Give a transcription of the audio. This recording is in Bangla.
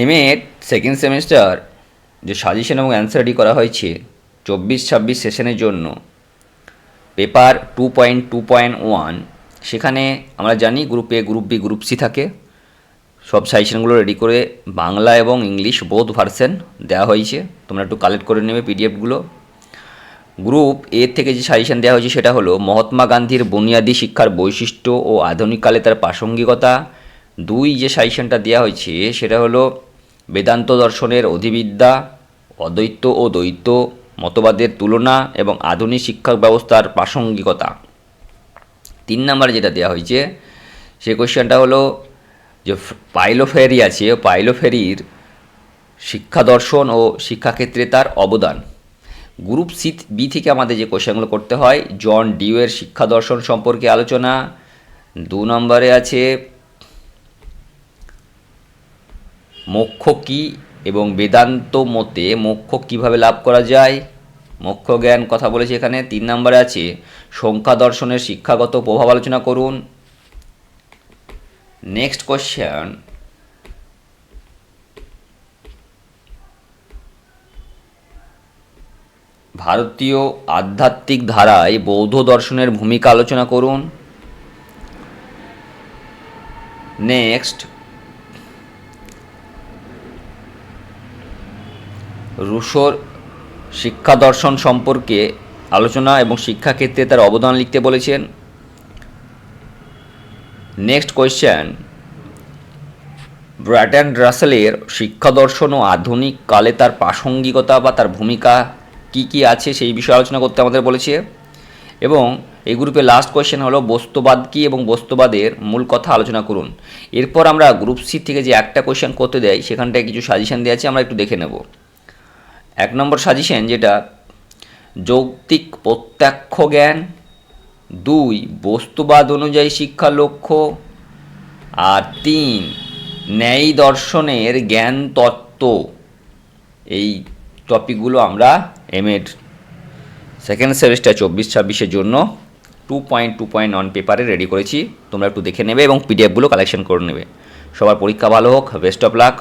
এমএড সেকেন্ড সেমিস্টার যে সাজেশন এবং অ্যান্সার রেডি করা হয়েছে 24-26 সেশনের জন্য পেপার 2.2.1, সেখানে আমরা জানি group A, group B, group C থাকে। সব সাজেশনগুলো রেডি করে বাংলা এবং ইংলিশ বোথ ভার্সন দেওয়া হয়েছে, তোমরা একটু কালেক্ট করে নেবে পিডিএফগুলো। গ্রুপ এ থেকে যে সাজেশন দেওয়া হয়েছে সেটা হলো মহাত্মা গান্ধীর বুনিয়াদী শিক্ষার বৈশিষ্ট্য ও আধুনিককালে তার প্রাসঙ্গিকতা। 2 যে সাজেশনটা দেওয়া হয়েছে সেটা হলো বেদান্ত দর্শনের অধিবিদ্যা, অদ্বৈত ও দ্বৈত মতবাদের তুলনা এবং আধুনিক শিক্ষা ব্যবস্থার প্রাসঙ্গিকতা। 3 নম্বরে যেটা দেওয়া হয়েছে সেই কোয়েশ্চেনটা হলো যে পাইলোফেরি আছে, পাইলোফেরির শিক্ষা দর্শন ও শিক্ষাক্ষেত্রে তার অবদান। গ্রুপ সি বি থেকে আমাদের যে কোয়েশ্চেনগুলো করতে হয়, জন ডিউয়ের শিক্ষা দর্শন সম্পর্কে আলোচনা। 2 নম্বরে আছে মোক্ষ কী এবং বেদান্ত মতে মোক্ষ কীভাবে লাভ করা যায়, মোক্ষ জ্ঞান কথা বলেছে এখানে। 3 নম্বরে আছে সংখ্যা দর্শনের শিক্ষাগত প্রভাব আলোচনা করুন। নেক্সট কোয়েশ্চেন, ভারতীয় আধ্যাত্মিক ধারায় বৌদ্ধ দর্শনের ভূমিকা আলোচনা করুন। নেক্সট, রুশোর শিক্ষা দর্শন সম্পর্কে আলোচনা এবং শিক্ষাক্ষেত্রে তার অবদান লিখতে বলেছেন। নেক্সট কোয়েশ্চেন, ব্র্যান্ডন রাসেলের শিক্ষা দর্শন ও আধুনিক কালে তার প্রাসঙ্গিকতা বা তার ভূমিকা কি কি আছে সেই বিষয়ে আলোচনা করতে আমাদের বলেছে। এবং এই গ্রুপে লাস্ট কোয়েশ্চেন হলো বস্তুবাদ কী এবং বস্তুবাদের মূল কথা আলোচনা করুন। এরপর আমরা গ্রুপ সি থেকে যে একটা কোয়েশ্চেন করতে দেয় সেখানটায় কিছু সাজেশন দেওয়া আছে, আমরা একটু দেখে নেব। 1 নম্বর সাজেশন যেটা যৌক্তিক প্রত্যক্ষ জ্ঞান, 2 বস্তুবাদ অনুযায়ী শিক্ষার লক্ষ্য, আর 3 ন্যায় দর্শনের জ্ঞান তত্ত্ব। এই টপিকগুলো আমরা এমএড সেকেন্ড সেমিস্টার 24-26 জন্য 2.2.1 পেপারে রেডি করেছি, তোমরা একটু দেখে নেবে এবং পিডিএফগুলো কালেকশন করে নেবে। সবার পরীক্ষা ভালো হোক, বেস্ট অফ লাক।